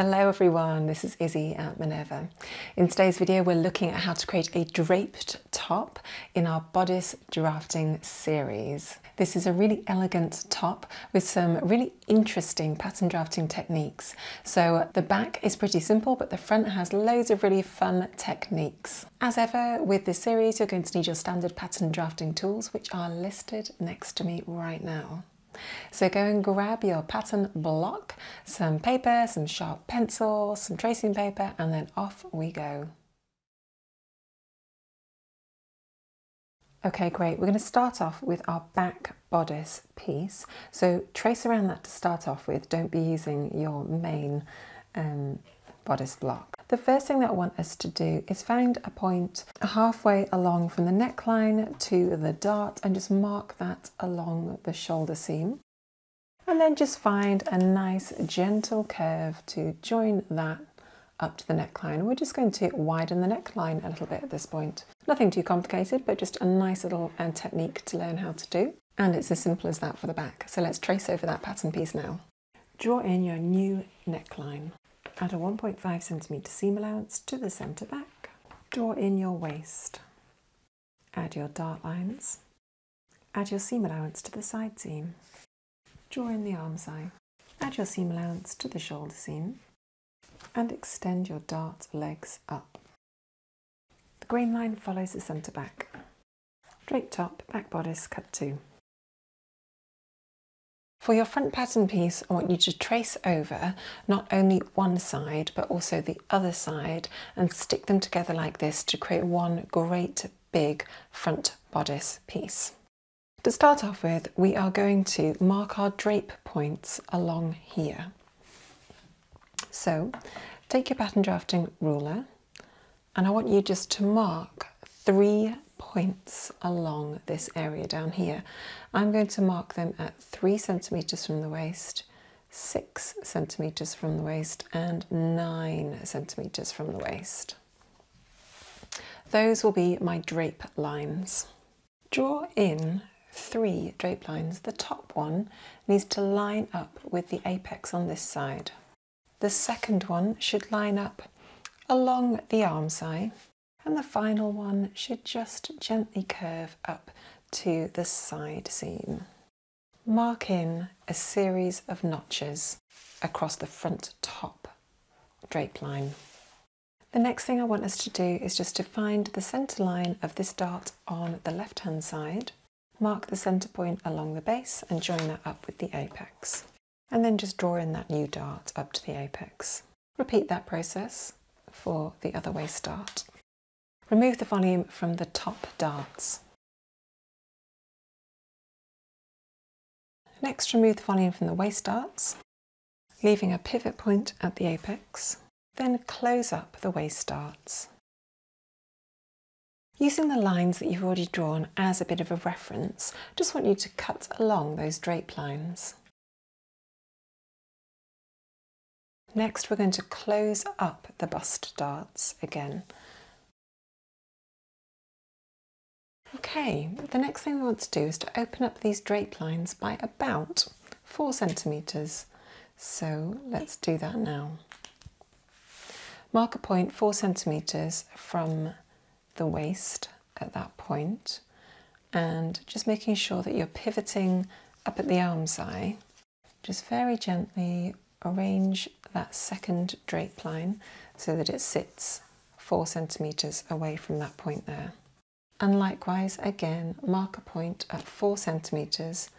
Hello everyone, this is Izzy at Minerva. In today's video we're looking at how to create a draped top in our bodice drafting series. This is a really elegant top with some really interesting pattern drafting techniques. So the back is pretty simple, but the front has loads of really fun techniques. As ever with this series you're going to need your standard pattern drafting tools, which are listed next to me right now. So go and grab your pattern block, some paper, some sharp pencil, some tracing paper, and then off we go. Okay, great. We're going to start off with our back bodice piece. So trace around that to start off with. Don't be using your main bodice block. The first thing that I want us to do is find a point halfway along from the neckline to the dart and just mark that along the shoulder seam. And then just find a nice gentle curve to join that up to the neckline. We're just going to widen the neckline a little bit at this point. Nothing too complicated, but just a nice little technique to learn how to do. And it's as simple as that for the back. So let's trace over that pattern piece now. Draw in your new neckline. Add a 1.5 centimetre seam allowance to the centre back. Draw in your waist. Add your dart lines. Add your seam allowance to the side seam. Draw in the arm side. Add your seam allowance to the shoulder seam. And extend your dart legs up. The grain line follows the centre back. Drape top, back bodice, cut 2. For your front pattern piece, I want you to trace over not only one side, but also the other side and stick them together like this to create one great big front bodice piece. To start off with, we are going to mark our drape points along here. So take your pattern drafting ruler and I want you just to mark 3 points along this area down here. I'm going to mark them at 3 centimetres from the waist, 6 centimetres from the waist, and 9 centimetres from the waist. Those will be my drape lines. Draw in 3 drape lines. The top one needs to line up with the apex on this side. The second one should line up along the arm side. And the final one should just gently curve up to the side seam. Mark in a series of notches across the front top drape line. The next thing I want us to do is just to find the centre line of this dart on the left hand side, mark the centre point along the base and join that up with the apex. And then just draw in that new dart up to the apex. Repeat that process for the other waist dart. Remove the volume from the top darts. Next, remove the volume from the waist darts, leaving a pivot point at the apex. Then close up the waist darts. Using the lines that you've already drawn as a bit of a reference, just want you to cut along those drape lines. Next, we're going to close up the bust darts again. Okay, the next thing we want to do is to open up these drape lines by about 4 centimetres. So let's do that now. Mark a point 4 centimetres from the waist at that point and just making sure that you're pivoting up at the arm side. Just very gently arrange that second drape line so that it sits 4 centimetres away from that point there. And likewise, again, mark a point at 4 centimetres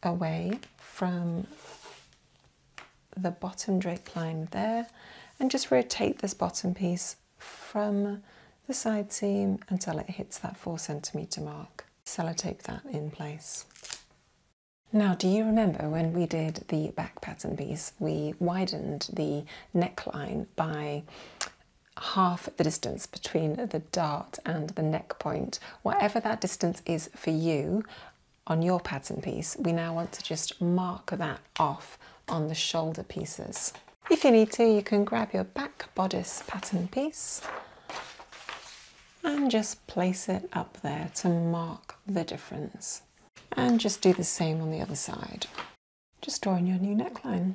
away from the bottom drape line there and just rotate this bottom piece from the side seam until it hits that 4 centimetre mark. Sellotape that in place. Now, do you remember when we did the back pattern piece, we widened the neckline by half the distance between the dart and the neck point? Whatever that distance is for you on your pattern piece, we now want to just mark that off on the shoulder pieces. If you need to, you can grab your back bodice pattern piece and just place it up there to mark the difference. And just do the same on the other side. Just draw in your new neckline.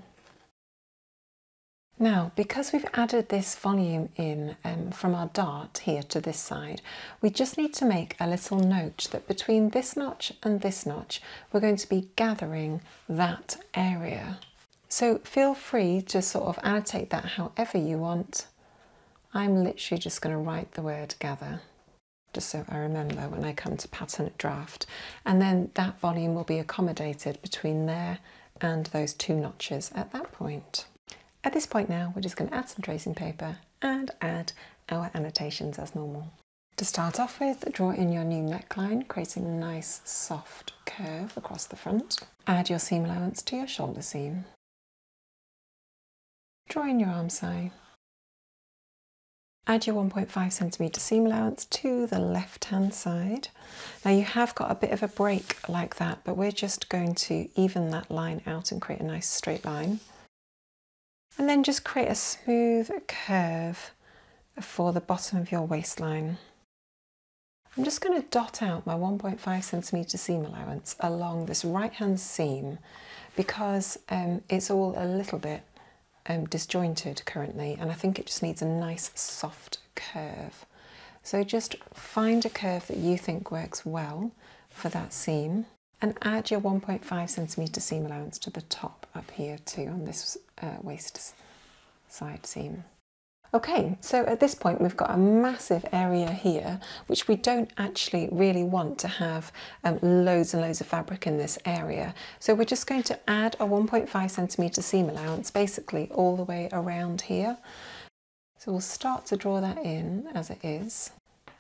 Now, because we've added this volume in from our dart here to this side, we just need to make a little note that between this notch and this notch, we're going to be gathering that area. So feel free to sort of annotate that however you want. I'm literally just going to write the word gather, just so I remember when I come to pattern draft. And then that volume will be accommodated between there and those two notches at that point. At this point now, we're just going to add some tracing paper and add our annotations as normal. To start off with, draw in your new neckline, creating a nice soft curve across the front. Add your seam allowance to your shoulder seam. Draw in your arm side. Add your 1.5 centimetre seam allowance to the left-hand side. Now you have got a bit of a break like that, but we're just going to even that line out and create a nice straight line. And then just create a smooth curve for the bottom of your waistline. I'm just going to dot out my 1.5 centimetre seam allowance along this right-hand seam because it's all a little bit disjointed currently, and I think it just needs a nice soft curve. So just find a curve that you think works well for that seam and add your 1.5 centimetre seam allowance to the top up here too on this waist side seam. Okay, so at this point we've got a massive area here which we don't actually really want to have loads and loads of fabric in this area. So we're just going to add a 1.5 centimetre seam allowance basically all the way around here. So we'll start to draw that in as it is,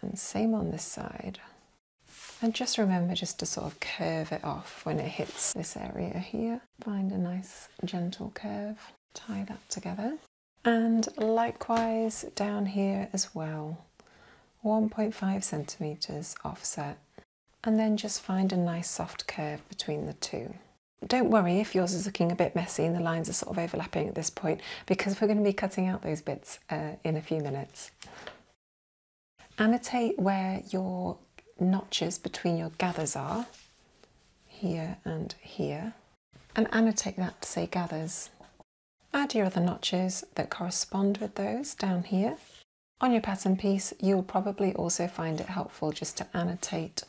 and same on this side. And just remember just to sort of curve it off when it hits this area here. Find a nice gentle curve, tie that together. And likewise down here as well, 1.5 centimetres offset. And then just find a nice soft curve between the two. Don't worry if yours is looking a bit messy and the lines are sort of overlapping at this point, because we're going to be cutting out those bits in a few minutes. Annotate where your notches between your gathers are, here and here, and annotate that to say gathers. Add your other notches that correspond with those down here. On your pattern piece, you'll probably also find it helpful just to annotate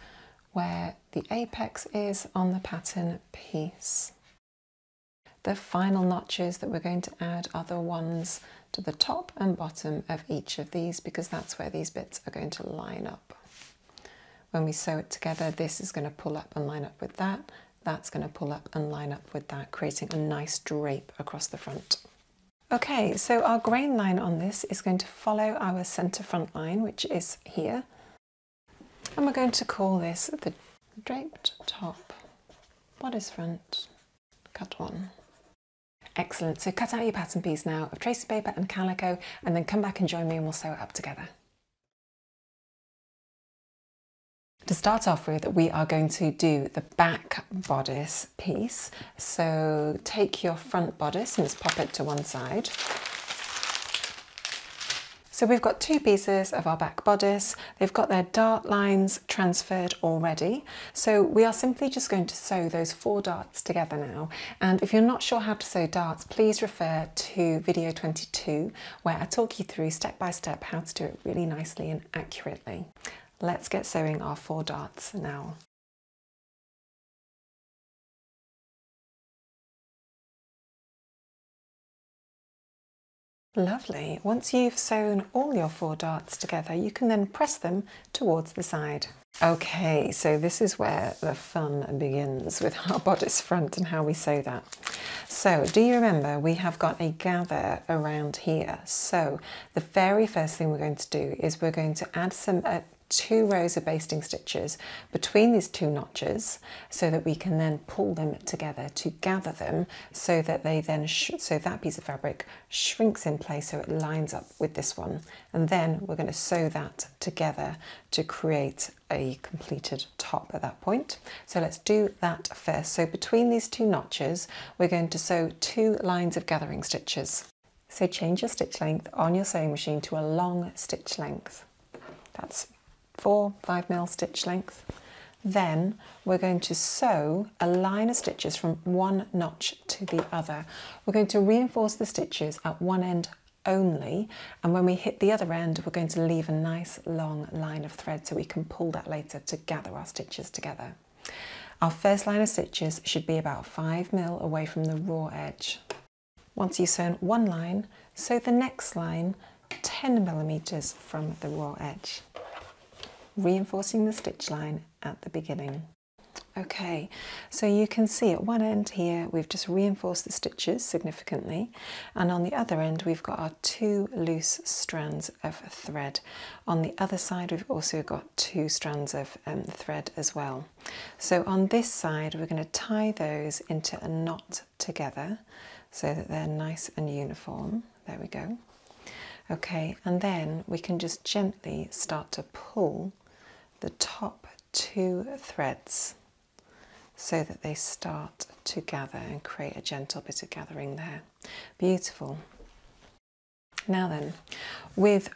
where the apex is on the pattern piece. The final notches that we're going to add are the ones to the top and bottom of each of these, because that's where these bits are going to line up. When we sew it together, this is going to pull up and line up with that. That's going to pull up and line up with that, creating a nice drape across the front. Okay, so our grain line on this is going to follow our centre front line, which is here. And we're going to call this the draped top, bodice front, cut one. Excellent, so cut out your pattern piece now of tracing paper and calico, and then come back and join me and we'll sew it up together. To start off with, we are going to do the back bodice piece. So take your front bodice and just pop it to one side. So we've got two pieces of our back bodice. They've got their dart lines transferred already. So we are simply just going to sew those 4 darts together now. And if you're not sure how to sew darts, please refer to video 22, where I talk you through step by step how to do it really nicely and accurately. Let's get sewing our 4 darts now. Lovely. Once you've sewn all your 4 darts together, you can then press them towards the side. Okay, so this is where the fun begins with our bodice front and how we sew that. So do you remember we have got a gather around here? So the very first thing we're going to do is we're going to add some 2 rows of basting stitches between these 2 notches, so that we can then pull them together to gather them, so that they then so that piece of fabric shrinks in place so it lines up with this one, and then we're going to sew that together to create a completed top at that point. So let's do that first. So between these 2 notches we're going to sew 2 lines of gathering stitches. So change your stitch length on your sewing machine to a long stitch length. That's 4-5mm stitch length. Then we're going to sew a line of stitches from one notch to to the other. We're going to reinforce the stitches at one end only, and when we hit the other end we're going to leave a nice long line of thread so we can pull that later to gather our stitches together. Our first line of stitches should be about 5mm away from the raw edge. Once you've sewn one line, sew the next line 10mm from the raw edge, reinforcing the stitch line at the beginning. Okay, so you can see at one end here we've just reinforced the stitches significantly, and on the other end we've got our 2 loose strands of thread. On the other side we've also got 2 strands of thread as well. So on this side we're going to tie those into a knot together so that they're nice and uniform. There we go. Okay, and then we can just gently start to pull the top 2 threads so that they start to gather and create a gentle bit of gathering there. Beautiful. Now then, with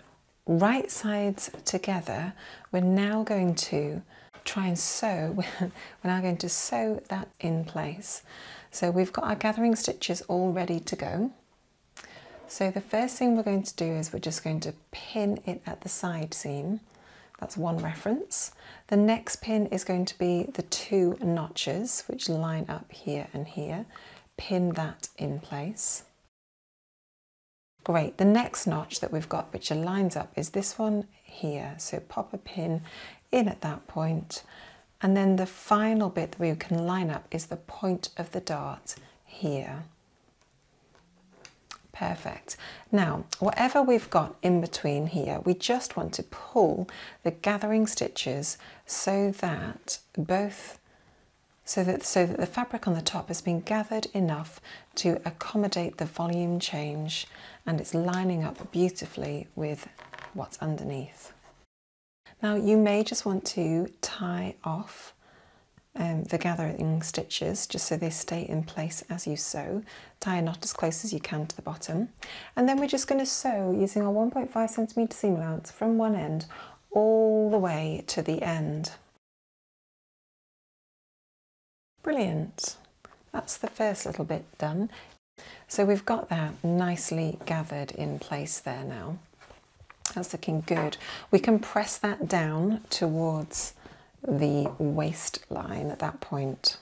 right sides together, we're now going to try and sew, we're now going to sew that in place. So we've got our gathering stitches all ready to go. So the first thing we're going to do is we're just going to pin it at the side seam. That's one reference. The next pin is going to be the 2 notches which line up here and here. Pin that in place. Great. The next notch that we've got which lines up is this one here. So pop a pin in at that point, and then the final bit that we can line up is the point of the dart here. Perfect. Now, whatever we've got in between here, we just want to pull the gathering stitches so that the fabric on the top has been gathered enough to accommodate the volume change, and it's lining up beautifully with what's underneath. Now, you may just want to tie off the gathering stitches just so they stay in place as you sew. Tie a knot as close as you can to the bottom, and then we're just going to sew using our 1.5cm seam allowance from one end all the way to the end. Brilliant. That's the first little bit done. So we've got that nicely gathered in place there now. That's looking good. We can press that down towards the waistline at that point.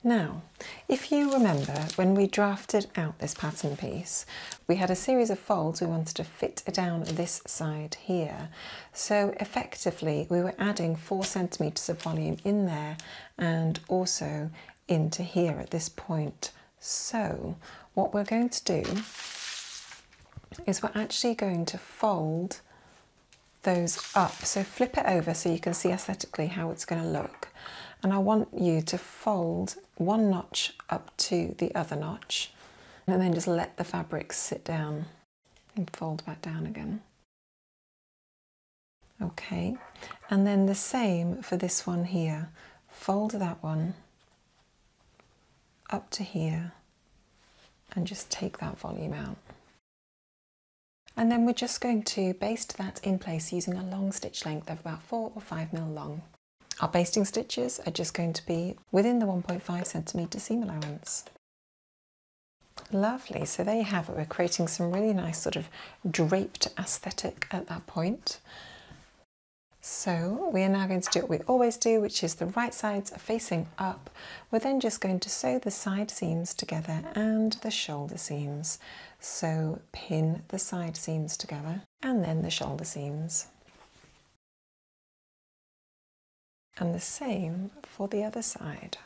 Now, if you remember when we drafted out this pattern piece, we had a series of folds we wanted to fit down this side here. So effectively we were adding 4cm of volume in there and also into here at this point. So what we're going to do is we're actually going to fold those up. So flip it over so you can see aesthetically how it's going to look. And I want you to fold one notch up to the other notch, and then just let the fabric sit down and fold back down again. Okay, and then the same for this one here. Fold that one up to here and just take that volume out. And then we're just going to baste that in place using a long stitch length of about 4 or 5mm long. Our basting stitches are just going to be within the 1.5cm seam allowance. Lovely, so there you have it. We're creating some really nice sort of draped aesthetic at that point. So we are now going to do what we always do, which is the right sides are facing up. We're then just going to sew the side seams together and the shoulder seams. So pin the side seams together and then the shoulder seams. And the same for the other side.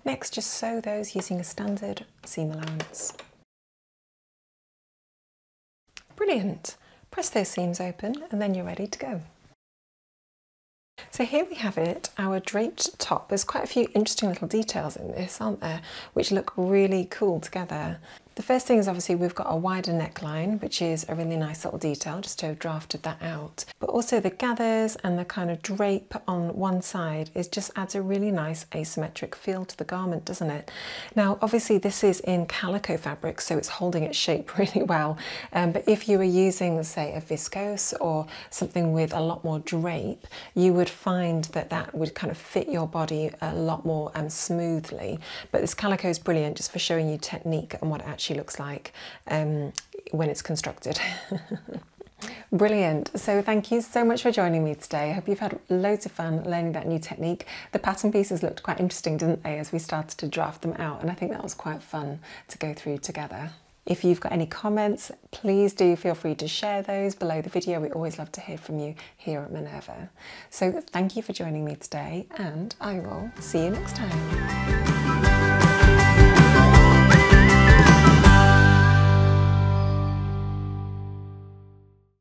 Next, just sew those using a standard seam allowance. Brilliant. Press those seams open and then you're ready to go. So here we have it, our draped top. There's quite a few interesting little details in this, aren't there, which look really cool together. The first thing is obviously we've got a wider neckline, which is a really nice little detail, just to have drafted that out. But also the gathers and the kind of drape on one side just adds a really nice asymmetric feel to the garment, doesn't it? Now, obviously this is in calico fabric, so it's holding its shape really well. But if you were using, say, a viscose or something with a lot more drape, you would find that that would kind of fit your body a lot more smoothly. But this calico is brilliant just for showing you technique and what it actually looks like when it's constructed. Brilliant. So thank you so much for joining me today. I hope you've had loads of fun learning that new technique. The pattern pieces looked quite interesting, didn't they, as we started to draft them out, and I think that was quite fun to go through together. If you've got any comments, please do feel free to share those below the video. We always love to hear from you here at Minerva. So thank you for joining me today, and I will see you next time.